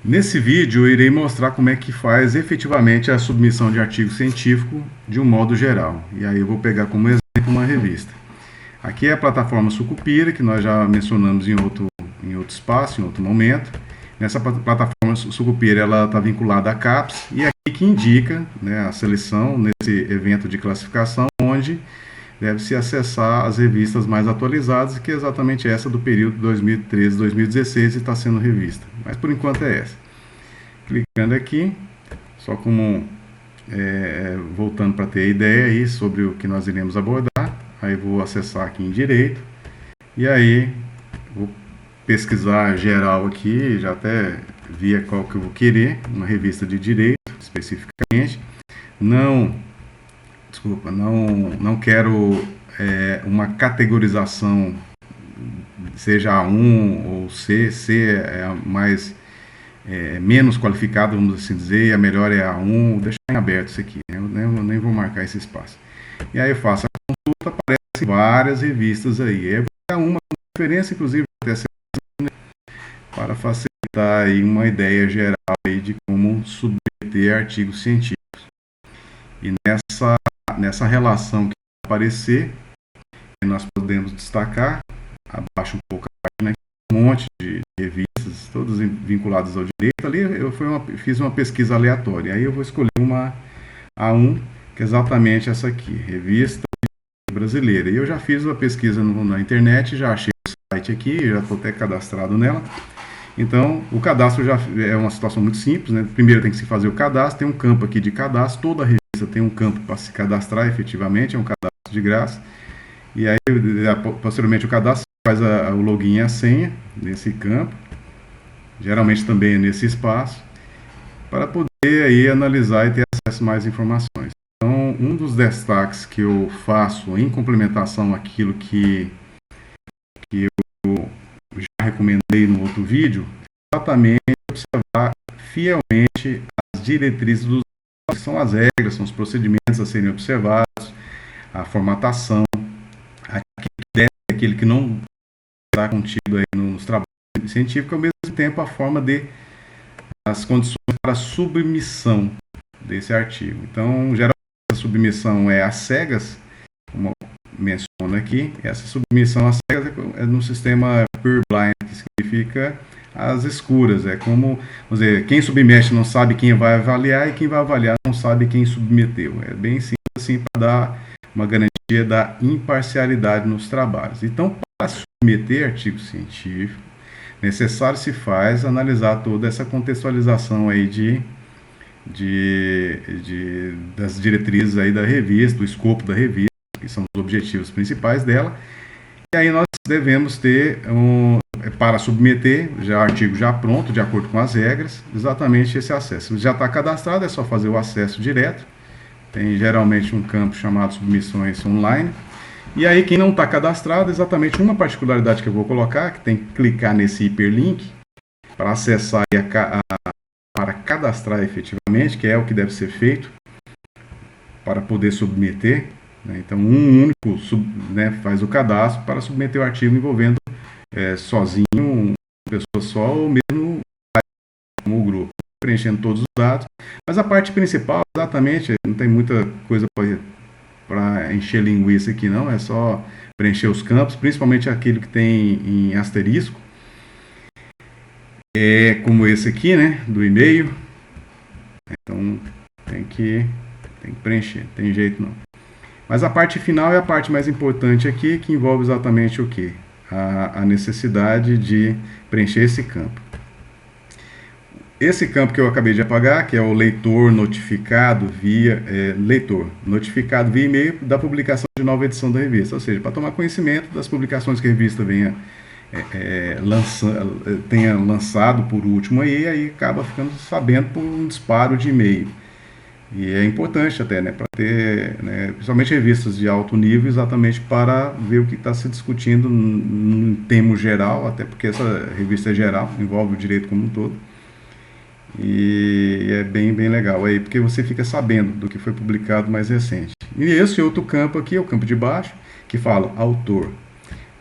Nesse vídeo eu irei mostrar como é que faz efetivamente a submissão de artigo científico de um modo geral. E aí eu vou pegar como exemplo uma revista. Aqui é a plataforma Sucupira, que nós já mencionamos em outro espaço, em outro momento. Nessa plataforma Sucupira ela está vinculada à CAPES e aqui que indica, né, a seleção nesse evento de classificação, onde deve-se acessar as revistas mais atualizadas, que é exatamente essa do período 2013-2016 e está sendo revista. Mas por enquanto é essa. Clicando aqui, só como voltando para ter a ideia aí sobre o que nós iremos abordar, aí vou acessar aqui em direito, e aí vou pesquisar geral aqui, já até vi qual que eu vou querer, uma revista de direito especificamente. Não quero uma categorização, seja A1 ou C. C é a mais menos qualificado, vamos assim dizer, e a melhor é A1. Deixar em aberto isso aqui, né? Eu nem vou marcar esse espaço. E aí eu faço a consulta, aparecem várias revistas aí. Eu vou dar uma referência, inclusive, para facilitar aí uma ideia geral aí de como submeter artigos científicos. E nessa relação que vai aparecer, nós podemos destacar, abaixo um pouco a página, um monte de revistas, todas vinculadas ao direito. Ali eu fiz uma pesquisa aleatória, aí eu vou escolher uma A1, que é exatamente essa aqui, Revista Brasileira. E eu já fiz uma pesquisa na internet, já achei o site aqui, já estou até cadastrado nela. Então, o cadastro já é uma situação muito simples, né? Primeiro tem que se fazer o cadastro, tem um campo aqui de cadastro, toda revista tem um campo para se cadastrar efetivamente, é um cadastro de graça. E aí, posteriormente, o cadastro faz o login e a senha nesse campo, geralmente também nesse espaço, para poder aí analisar e ter acesso a mais informações. Então, um dos destaques que eu faço em complementação àquilo que eu já recomendei no outro vídeo, exatamente observar fielmente as diretrizes dos que são as regras, são os procedimentos a serem observados, a formatação, aquele que não está contido aí nos trabalhos científicos, ao mesmo tempo a forma as condições para a submissão desse artigo. Então, geralmente a submissão é às cegas, como menciona aqui. Essa submissão às cegas é no sistema purblind, que significa as escuras. É como, vamos dizer, quem submete não sabe quem vai avaliar e quem vai avaliar não sabe quem submeteu. É bem simples assim, para dar uma garantia da imparcialidade nos trabalhos. Então, para submeter artigo científico, necessário se faz analisar toda essa contextualização aí das diretrizes aí da revista, do escopo da revista, que são os objetivos principais dela. E aí nós devemos ter, para submeter, já artigo já pronto, de acordo com as regras, exatamente esse acesso. Se já está cadastrado, é só fazer o acesso direto. Tem geralmente um campo chamado submissões online. E aí quem não está cadastrado, exatamente uma particularidade que eu vou colocar, que tem que clicar nesse hiperlink para acessar para cadastrar efetivamente, que é o que deve ser feito para poder submeter. Então, um único faz o cadastro para submeter o artigo envolvendo sozinho, uma pessoa só, ou mesmo como o grupo, preenchendo todos os dados. Mas a parte principal, exatamente, não tem muita coisa para encher linguiça aqui, não. É só preencher os campos, principalmente aquele que tem em asterisco. É como esse aqui, né, do e-mail. Então, tem que preencher, não tem jeito não. Mas a parte final é a parte mais importante aqui, que envolve exatamente o quê? A necessidade de preencher esse campo. Esse campo que eu acabei de apagar, que é o leitor notificado via notificado via e-mail da publicação de nova edição da revista, ou seja, para tomar conhecimento das publicações que a revista tenha lançado por último aí acaba ficando sabendo por um disparo de e-mail. E é importante até, para ter, principalmente revistas de alto nível, exatamente para ver o que está se discutindo em termo geral, até porque essa revista é geral, envolve o direito como um todo. E é bem legal aí, porque você fica sabendo do que foi publicado mais recente. E esse outro campo aqui é o campo de baixo, que fala autor.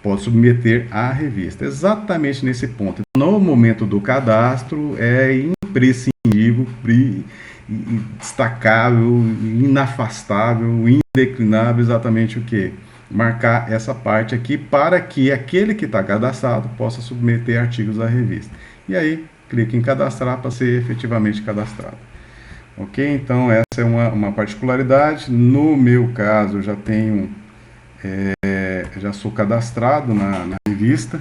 Pode submeter à revista. Exatamente nesse ponto. No momento do cadastro, é imprescindível, destacável, inafastável, indeclinável, exatamente o que? Marcar essa parte aqui para que aquele que está cadastrado possa submeter artigos à revista. E aí, clique em cadastrar para ser efetivamente cadastrado. Ok? Então, essa é uma particularidade. No meu caso, eu já tenho, já sou cadastrado na revista.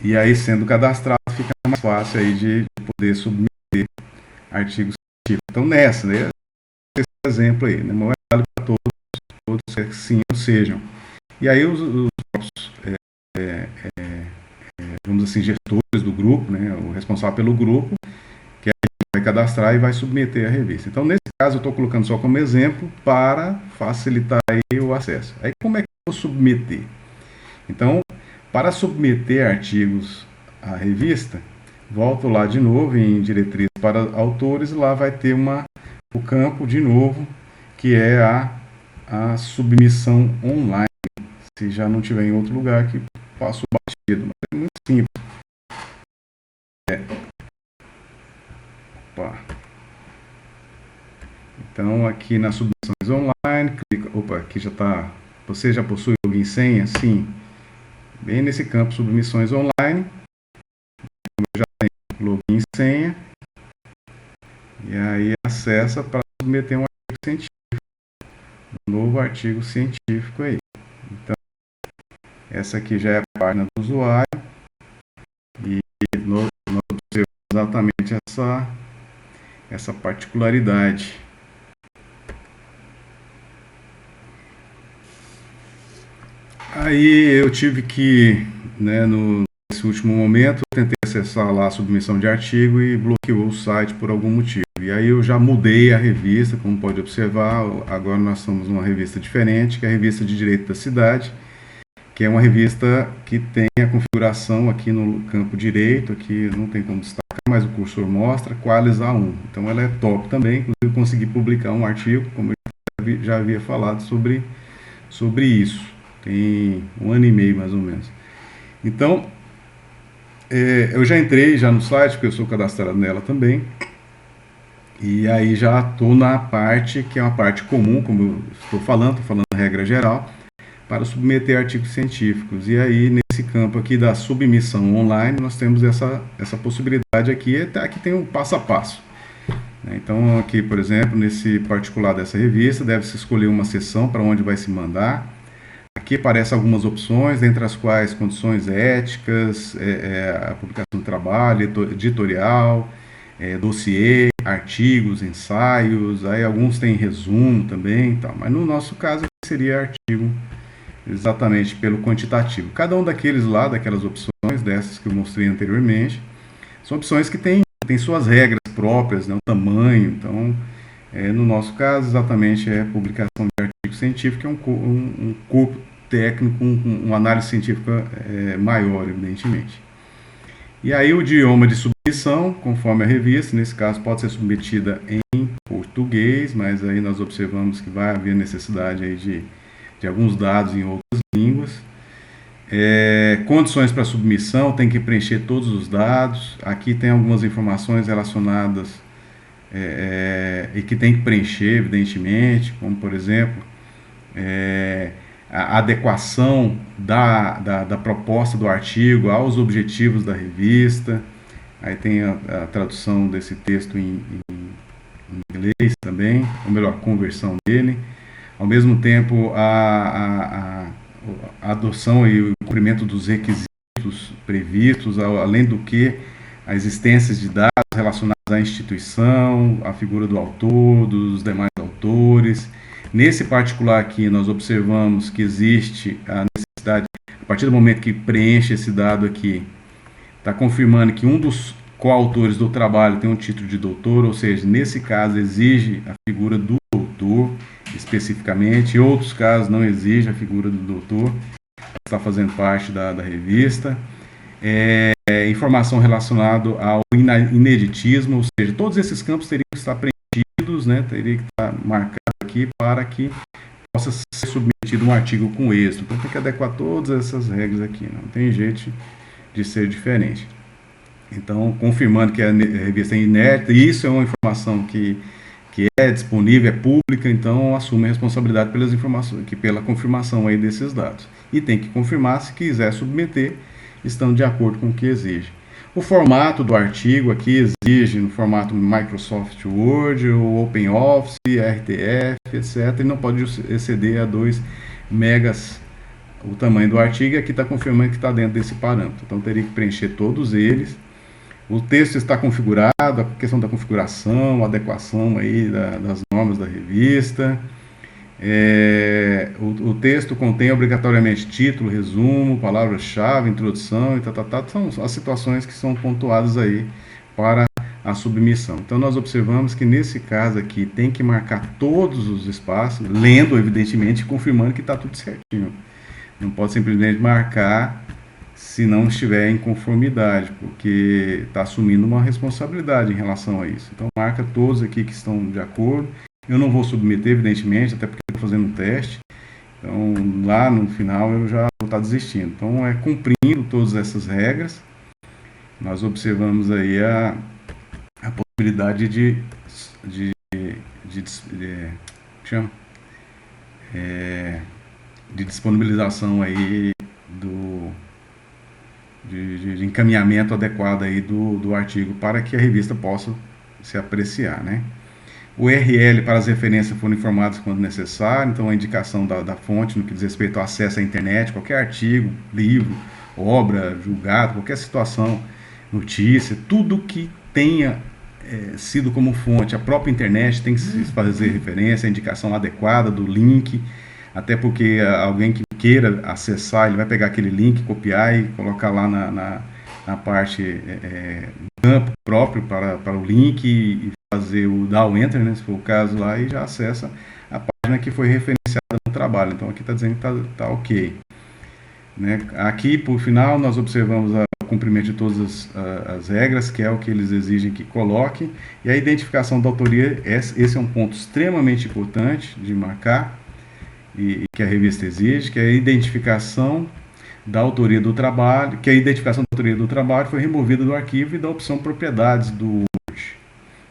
E aí, sendo cadastrado, fica mais fácil aí de poder submeter artigos científicos. Então, nessa, né, esse exemplo aí, né, não é válido para todos que assim sejam. E aí, os vamos assim, gestores do grupo, né, o responsável pelo grupo, que vai cadastrar e vai submeter a revista. Então, nesse caso, eu estou colocando só como exemplo para facilitar aí o acesso. Aí, como é que eu vou submeter? Então, para submeter artigos à revista, volto lá de novo em diretriz para autores, lá vai ter o campo de novo, que é a submissão online. Se já não tiver em outro lugar, que passo batido, mas é muito simples. Então, aqui nas submissões online, clica, aqui já está, você já possui login e senha? Sim. Bem nesse campo, submissões online, eu já tenho login e senha, e aí acessa para submeter um artigo científico, um novo artigo científico aí. Então, essa aqui já é a página do usuário, e nós observamos exatamente essa particularidade. Aí eu tive que, né, nesse último momento, eu tentei acessar lá a submissão de artigo e bloqueou o site por algum motivo. E aí eu já mudei a revista, como pode observar, agora nós somos uma revista diferente, que é a Revista de Direito da Cidade, que é uma revista que tem a configuração aqui no campo direito, aqui não tem como destacar, mas o cursor mostra, Qualis A1. Então ela é top também, inclusive consegui publicar um artigo, como eu já havia falado sobre isso. Tem 1 ano e meio mais ou menos. Então, eu já entrei já no site, porque eu sou cadastrado nela também. E aí já estou na parte que é uma parte comum, como eu estou falando regra geral, para submeter artigos científicos. E aí, nesse campo aqui da submissão online, nós temos essa possibilidade aqui, aqui tem um passo a passo. Então, aqui, por exemplo, nesse particular dessa revista, deve-se escolher uma seção para onde vai se mandar. Aqui aparecem algumas opções, entre as quais condições éticas, a publicação de trabalho, editorial, dossiê, artigos, ensaios, aí alguns têm resumo também, tal. Mas no nosso caso seria artigo exatamente pelo quantitativo. Cada um daqueles lá, daquelas opções, dessas que eu mostrei anteriormente, são opções que têm suas regras próprias, né, o tamanho. Então, no nosso caso, exatamente é publicação de artigo científico, que é um corpo técnico, uma análise científica maior, evidentemente. E aí o idioma de submissão, conforme a revista, nesse caso pode ser submetida em português, mas aí nós observamos que vai haver necessidade aí de alguns dados em outras línguas. Condições para submissão, tem que preencher todos os dados. Aqui tem algumas informações relacionadas e que tem que preencher, evidentemente, como por exemplo, a adequação da proposta do artigo aos objetivos da revista. Aí tem a tradução desse texto em inglês também, ou melhor, a conversão dele. Ao mesmo tempo, a adoção e o cumprimento dos requisitos previstos, além do que a existência de dados relacionados à instituição, à figura do autor, dos demais autores. Nesse particular aqui, nós observamos que existe a necessidade, a partir do momento que preenche esse dado aqui, está confirmando que um dos coautores do trabalho tem um título de doutor, ou seja, nesse caso exige a figura do doutor especificamente, em outros casos não exige a figura do doutor, está fazendo parte da revista. Informação relacionada ao ineditismo, ou seja, todos esses campos teriam que estar preenchidos, né, teria que estar marcado aqui para que possa ser submetido um artigo com êxito. Então tem que adequar todas essas regras aqui, não tem jeito de ser diferente. Então, confirmando que a revista é inédita, isso é uma informação que é disponível, é pública, então assume a responsabilidade pelas informações, pela confirmação aí desses dados. E tem que confirmar se quiser submeter, estando de acordo com o que exige. O formato do artigo aqui exige no formato Microsoft Word, ou OpenOffice, RTF, etc. E não pode exceder a 2 megas o tamanho do artigo, e aqui está confirmando que está dentro desse parâmetro. Então teria que preencher todos eles. O texto está configurado, a questão da configuração, adequação aí das normas da revista. O texto contém obrigatoriamente título, resumo, palavra-chave, introdução e são as situações que são pontuadas aí para a submissão. Então nós observamos que nesse caso aqui tem que marcar todos os espaços, lendo evidentemente, confirmando que está tudo certinho. Não pode simplesmente marcar se não estiver em conformidade, porque está assumindo uma responsabilidade em relação a isso. Então marca todos aqui que estão de acordo. Eu não vou submeter, evidentemente, até porque estou fazendo um teste. Então lá no final eu já vou estar desistindo. Então cumprindo todas essas regras, nós observamos aí a possibilidade de disponibilização aí de encaminhamento adequado aí do artigo para que a revista possa se apreciar, né? O URL para as referências foram informadas quando necessário, então a indicação da fonte no que diz respeito ao acesso à internet, qualquer artigo, livro, obra, julgado, qualquer situação, notícia, tudo que tenha sido como fonte, a própria internet tem que se fazer referência, a indicação adequada do link, até porque alguém que queira acessar, ele vai pegar aquele link, copiar e colocar lá na parte do campo próprio para o link e fazer dar o enter, né, se for o caso lá, e já acessa a página que foi referenciada no trabalho. Então aqui está dizendo que está ok. Né? Aqui, por final, nós observamos o cumprimento de todas as regras, que é o que eles exigem que coloque, e a identificação da autoria, esse é um ponto extremamente importante de marcar, e que a revista exige, que é a identificação da autoria do trabalho, que a identificação da autoria do trabalho foi removida do arquivo e da opção propriedades do Word,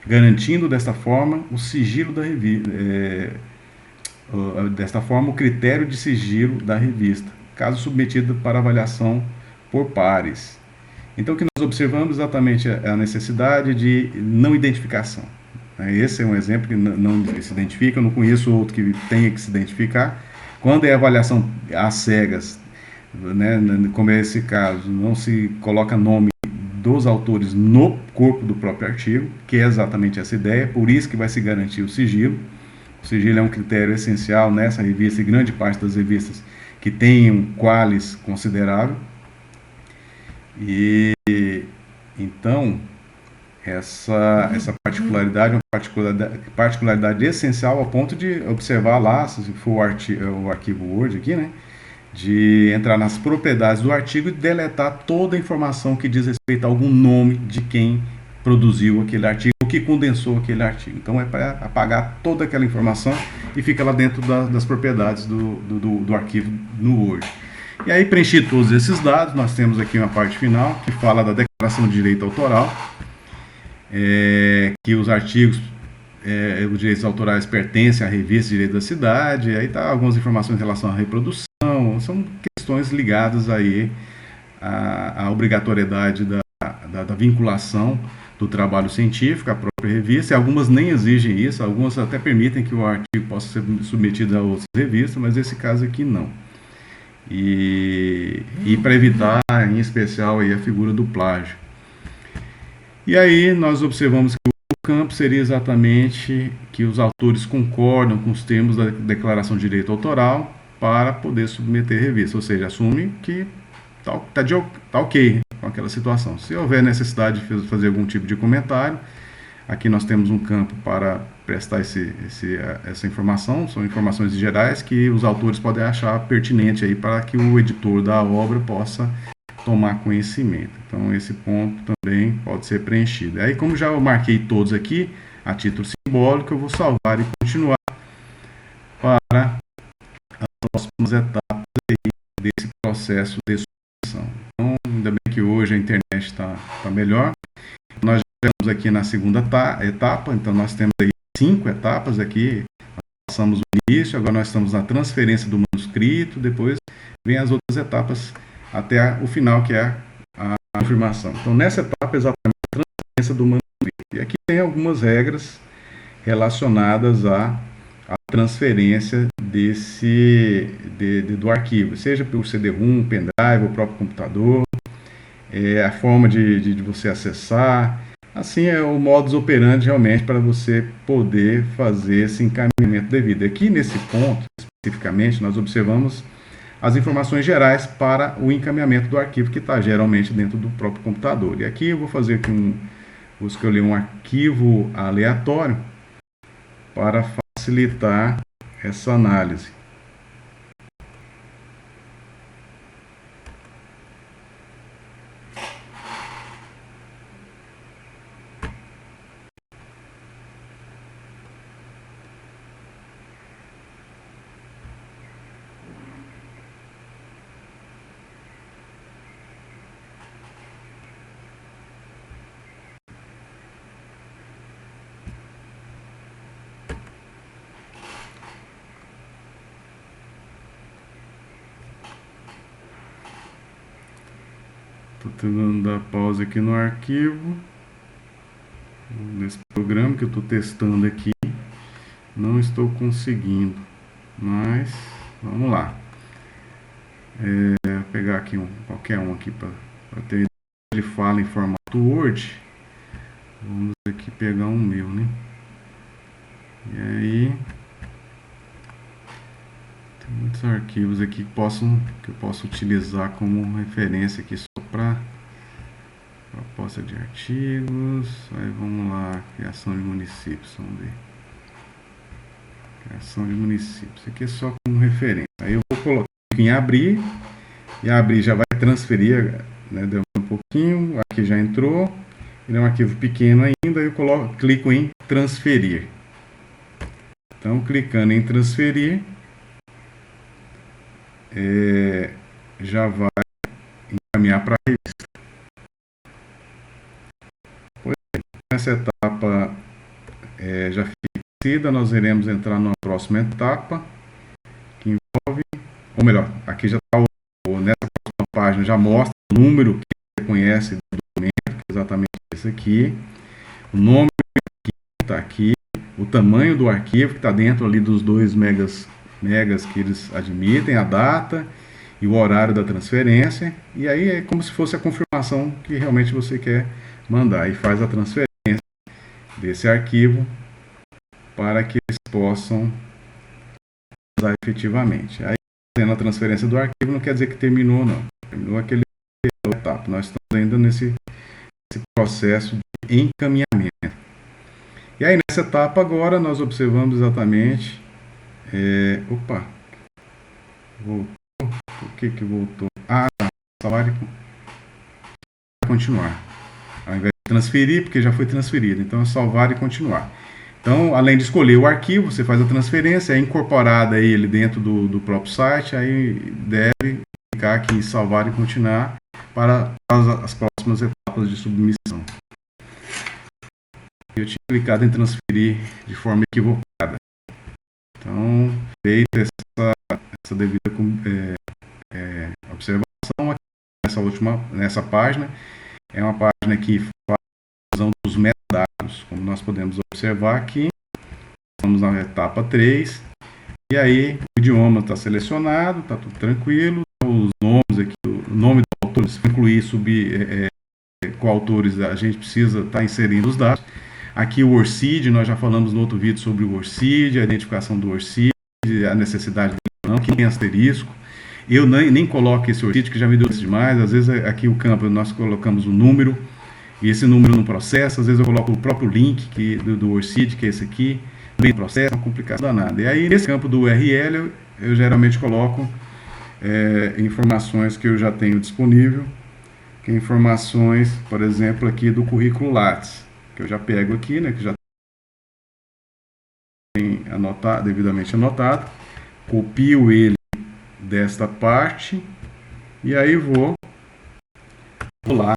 garantindo desta forma o sigilo da revista, desta forma o critério de sigilo da revista, caso submetido para avaliação por pares. Então o que nós observamos exatamente é a necessidade de não identificação. Esse é um exemplo que não se identifica, eu não conheço outro que tenha que se identificar. Quando é avaliação às cegas, né, como é esse caso, não se coloca nome dos autores no corpo do próprio artigo, que é exatamente essa ideia, por isso que vai se garantir o sigilo. O sigilo é um critério essencial nessa revista e grande parte das revistas que tenham um qualis considerável. E então essa particularidade é uma particularidade essencial ao ponto de observar lá, se for o arquivo Word aqui, né, de entrar nas propriedades do artigo e deletar toda a informação que diz respeito a algum nome de quem produziu aquele artigo, o que condensou aquele artigo. Então é para apagar toda aquela informação e fica lá dentro das propriedades do arquivo no Word. E aí, preenchido todos esses dados, nós temos aqui uma parte final que fala da declaração de direito autoral, que os artigos, os direitos autorais pertencem à revista Direito da Cidade, aí tá algumas informações em relação à reprodução, são questões ligadas aí à obrigatoriedade da vinculação do trabalho científico à própria revista, e algumas nem exigem isso, algumas até permitem que o artigo possa ser submetido a outras revistas, mas esse caso aqui não. E para evitar, em especial, aí, a figura do plágio. E aí nós observamos que o campo seria exatamente que os autores concordam com os termos da declaração de direito autoral para poder submeter a revista, ou seja, assume que tá ok com aquela situação. Se houver necessidade de fazer algum tipo de comentário, aqui nós temos um campo para prestar essa informação, são informações gerais que os autores podem achar pertinente aí para que o editor da obra possa tomar conhecimento. Então esse ponto também pode ser preenchido. Aí, como já eu marquei todos aqui, a título simbólico, eu vou salvar e continuar para as próximas etapas aí desse processo de submissão. Então, ainda bem que hoje a internet está melhor. Nós já estamos aqui na segunda etapa, então nós temos aí 5 etapas aqui. Passamos o início, agora nós estamos na transferência do manuscrito, depois vem as outras etapas até o final, que é a confirmação. Então, nessa etapa, exatamente a transferência do manuscrito. E aqui tem algumas regras relacionadas à transferência do arquivo, seja pelo CD-ROM, pendrive, o próprio computador, a forma de você acessar. Assim é o modus operandi realmente para você poder fazer esse encaminhamento devido. Aqui nesse ponto, especificamente, nós observamos as informações gerais para o encaminhamento do arquivo que está geralmente dentro do próprio computador. E aqui eu vou fazer aqui vou escolher um arquivo aleatório para facilitar essa análise. Estou tentando dar pausa aqui no arquivo, nesse programa que eu estou testando aqui, não estou conseguindo, mas vamos lá. Vou pegar aqui qualquer um aqui para ter. Ele fala em formato Word. Vamos aqui pegar um meu, né? E aí tem muitos arquivos aqui que eu posso utilizar como referência aqui só para proposta de artigos. Aí vamos lá, criação de municípios, vamos ver. Criação de municípios. Isso aqui é só como referência. Aí eu vou colocar em abrir, e abrir já vai transferir, né? Deu um pouquinho, aqui já entrou. Ele é um arquivo pequeno ainda, eu clico em transferir. Então, clicando em transferir, já vai encaminhar para a revista. Pois é, nessa etapa já fica, nós iremos entrar numa próxima etapa, que envolve, ou melhor, aqui já está nessa próxima página, já mostra o número que reconhece do documento, que é exatamente esse aqui, o nome que está aqui, o tamanho do arquivo, que está dentro ali dos 2 megas que eles admitem, a data e o horário da transferência, e aí é como se fosse a confirmação que realmente você quer mandar, e faz a transferência desse arquivo para que eles possam usar efetivamente. Aí, fazendo a transferência do arquivo, não quer dizer que terminou, não. Terminou aquele etapa. Nós estamos ainda nesse processo de encaminhamento. E aí, nessa etapa agora, nós observamos exatamente... opa! Voltou. Por que voltou? Ah, tá. Salário continuar. Ao invés de transferir, porque já foi transferido. Então, é salvar e continuar. Então, além de escolher o arquivo, você faz a transferência, é incorporada ele dentro do próprio site, aí deve clicar aqui em salvar e continuar para as próximas etapas de submissão. Eu tinha clicado em transferir de forma equivocada. Então, feita essa devida observação aqui nessa página, é uma página que faz a visão dos metadados, como nós podemos observar aqui. Estamos na etapa 3, e aí o idioma está selecionado, está tudo tranquilo, os nomes aqui, o nome do autor, se incluir, coautores, a gente precisa estar inserindo os dados. Aqui o ORCID, nós já falamos no outro vídeo sobre o ORCID, a identificação do ORCID, a necessidade dele não, que tem asterisco. Eu nem coloco esse ORCID, que já me deu demais, às vezes aqui o campo nós colocamos o número, e esse número não processa, às vezes eu coloco o próprio link do ORCID, que é esse aqui, bem processo, é uma complicação danada. E aí, nesse campo do URL, eu geralmente coloco informações que eu já tenho disponível, que é informações, por exemplo, aqui do currículo Lattes, que eu já pego aqui, né, que já tem devidamente anotado, copio ele desta parte, e aí vou vou lá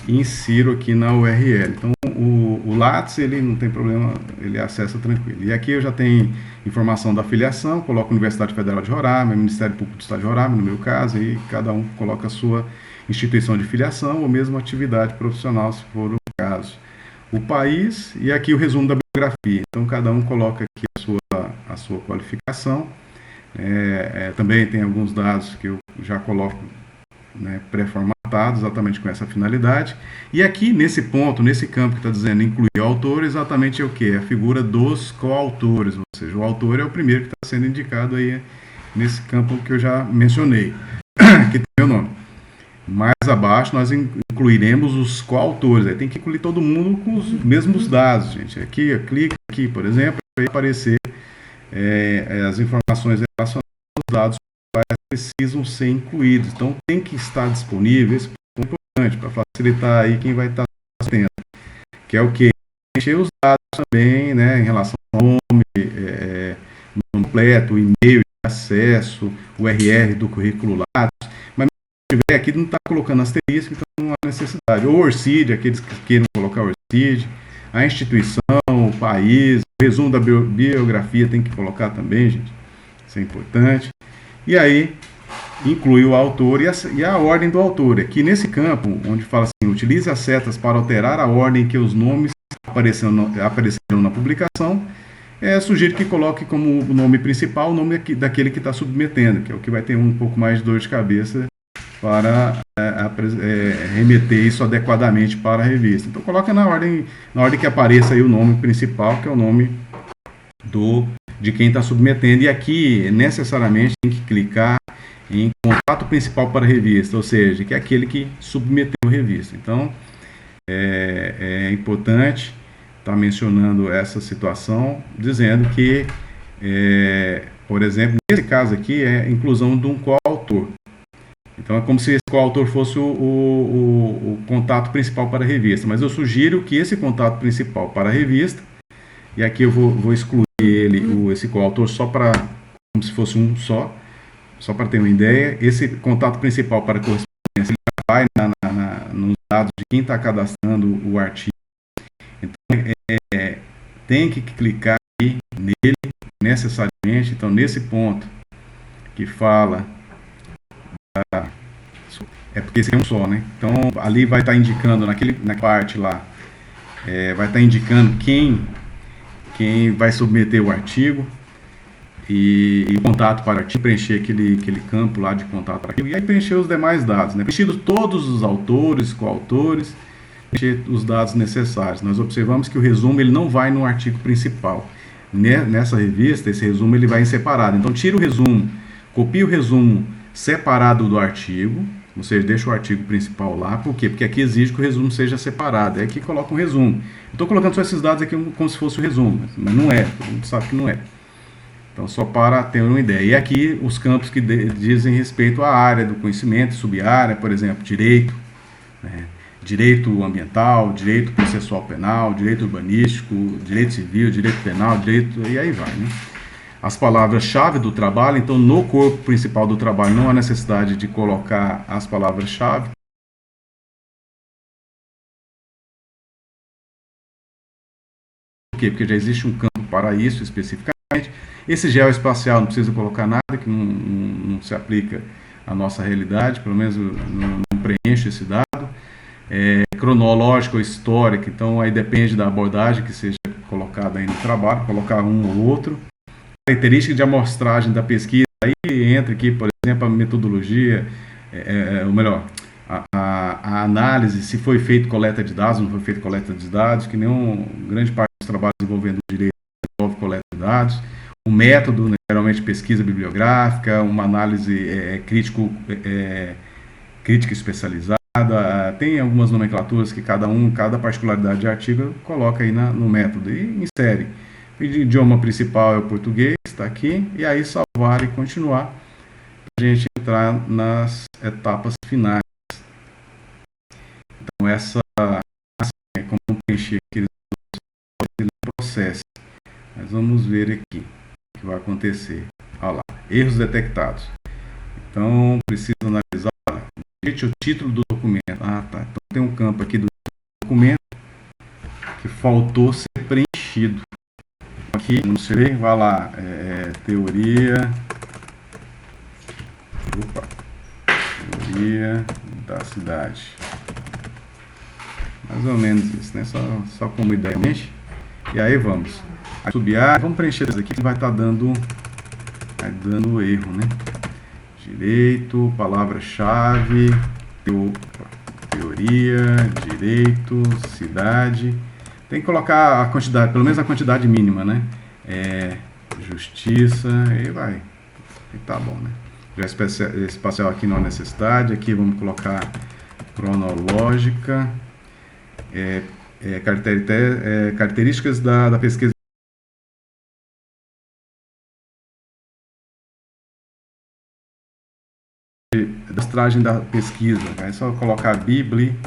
e insiro aqui na URL. Então, o Lattes, ele não tem problema, ele acessa tranquilo. E aqui eu já tenho informação da filiação, coloco Universidade Federal de Roraima, Ministério Público do Estado de Roraima, no meu caso, e cada um coloca a sua instituição de filiação ou mesmo atividade profissional, se for o caso. O país e aqui o resumo da biografia. Então, cada um coloca aqui a sua qualificação. Também tem alguns dados que eu já coloco, né, pré-formatados, exatamente com essa finalidade. E aqui, nesse ponto, nesse campo que está dizendo incluir autor, exatamente é o que? A figura dos coautores, ou seja, o autor é o primeiro que está sendo indicado aí nesse campo que eu já mencionei, que tem meu nome. Mais abaixo nós incluiremos os coautores, aí tem que incluir todo mundo com os mesmos dados, gente. Aqui, eu clico aqui, por exemplo, vai aparecer as informações relacionadas aos dados que precisam ser incluídos. Então tem que estar disponível, esse ponto é importante, para facilitar aí quem vai estar atento, que é o que? Preencher os dados também, né, em relação ao nome, nome completo, e-mail de acesso, o URL do currículo Lattes, mas se tiver aqui não está colocando asterisco, então não há necessidade. Ou ORCID, aqueles que queiram colocar ORCID, a instituição, o país, o resumo da biografia tem que colocar também, gente. Isso é importante. E aí, inclui o autor e a ordem do autor. Aqui nesse campo, onde fala assim, utilize as setas para alterar a ordem que os nomes apareceram na publicação, sugiro que coloque como o nome principal o nome daquele que está submetendo, que é o que vai ter um pouco mais de dor de cabeça para remeter isso adequadamente para a revista. Então coloca na ordem que apareça aí o nome principal, que é o nome de quem está submetendo. E aqui necessariamente tem que clicar em contato principal para a revista, ou seja, que é aquele que submeteu a revista. Então é importante estar mencionando essa situação, dizendo que, por exemplo, nesse caso aqui é a inclusão de um coautor. Então é como se esse coautor fosse o contato principal para a revista, mas eu sugiro que esse contato principal para a revista, e aqui eu vou excluir esse coautor só para, como se fosse um só para ter uma ideia, esse contato principal para a correspondência ele vai nos dados de quem está cadastrando o artigo. Então tem que clicar aí nele necessariamente. Então nesse ponto que fala porque esse é um só, né? Então ali vai estar indicando na parte lá, vai estar indicando quem vai submeter o artigo e contato para o artigo, preencher aquele campo lá de contato para artigo, e aí preencher os demais dados, né? Preenchidos todos os autores, coautores, preencher os dados necessários. Nós observamos que o resumo ele não vai no artigo principal. Nessa revista, esse resumo ele vai em separado. Então tira o resumo, copia o resumo separado do artigo, ou seja, deixa o artigo principal lá. Por quê? Porque aqui exige que o resumo seja separado. É aqui coloca um resumo. Estou colocando só esses dados aqui como se fosse o resumo, mas não é, todo mundo sabe que não é. Então, só para ter uma ideia. E aqui os campos que dizem respeito à área do conhecimento, subárea, por exemplo, direito, né? Direito ambiental, direito processual penal, direito urbanístico, direito civil, direito penal, direito, e aí vai, né? As palavras-chave do trabalho, então no corpo principal do trabalho não há necessidade de colocar as palavras-chave. Por quê? Porque já existe um campo para isso especificamente. Esse geoespacial não precisa colocar nada, que não se aplica à nossa realidade, pelo menos não preenche esse dado. Cronológico ou histórico, então aí depende da abordagem que seja colocada aí no trabalho, colocar um ou outro. Característica de amostragem da pesquisa, aí entra aqui, por exemplo, a metodologia, ou melhor, a análise, se foi feito coleta de dados, não foi feito coleta de dados, que grande parte dos trabalhos envolvendo o direito envolve coleta de dados. O método, né, geralmente pesquisa bibliográfica, uma análise crítica especializada, tem algumas nomenclaturas que cada particularidade de artigo coloca aí no método e insere. O idioma principal é o português, está aqui, e aí salvar e continuar para a gente entrar nas etapas finais. Então essa é como preencher aqueles processos. Mas vamos ver aqui o que vai acontecer. Olha lá, erros detectados. Então precisa analisar o título do documento documento. Ah, tá. Então tem um campo aqui do documento que faltou ser preenchido. Aqui, não sei, vai lá, teoria da cidade. Mais ou menos isso, né? Só como ideia. E aí vamos. Subir, vamos preencher isso aqui, vai estar dando erro, né? Direito, palavra-chave, teoria, direito, cidade. Tem que colocar a quantidade, pelo menos a quantidade mínima, né? Justiça, e vai. E tá bom, né? Já espacial aqui não há necessidade. Aqui vamos colocar cronológica. Características da pesquisa. Da amostragem da pesquisa. É só colocar bibliográfica.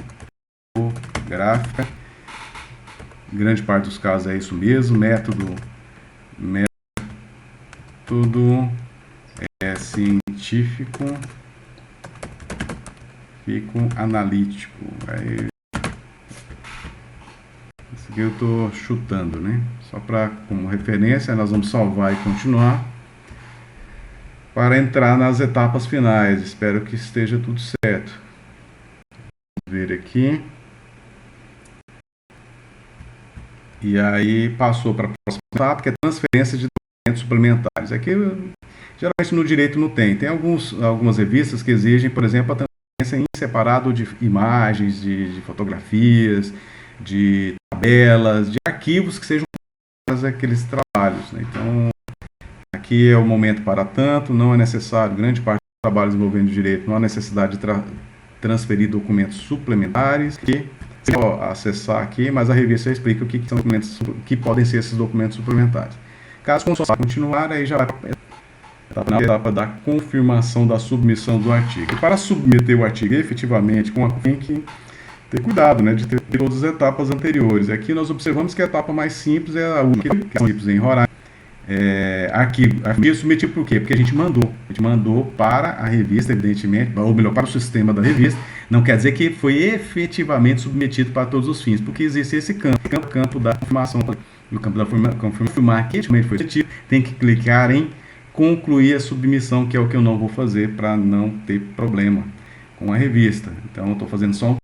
Grande parte dos casos é isso mesmo. Método científico, analítico. Aí, isso aqui eu estou chutando, né? Só para como referência, nós vamos salvar e continuar para entrar nas etapas finais. Espero que esteja tudo certo. Vamos ver aqui. E aí passou para a próxima etapa, que é transferência de documentos suplementares. Aqui, geralmente no direito não tem. Tem algumas revistas que exigem, por exemplo, a transferência em separado de imagens, de fotografias, de tabelas, de arquivos que sejam aqueles trabalhos, né? Então, aqui é o momento para tanto, não é necessário, grande parte dos trabalhos envolvendo direito, não há necessidade de transferir documentos suplementares, que você pode acessar aqui, mas a revista explica o que são documentos, que podem ser esses documentos suplementares. Caso continuar, aí já vai na etapa da confirmação da submissão do artigo. E para submeter o artigo efetivamente, tem que ter cuidado, né, de ter todas as etapas anteriores. Aqui nós observamos que a etapa mais simples é a única, que é simples em Roraima. Arquivo submetido por quê? Porque a gente mandou para a revista, evidentemente, ou melhor, para o sistema da revista. Não quer dizer que foi efetivamente submetido para todos os fins, porque existe esse campo da confirmação. No campo da confirmar que efetivamente foi submetido, tem que clicar em concluir a submissão, que é o que eu não vou fazer para não ter problema com a revista. Então, eu estou fazendo só um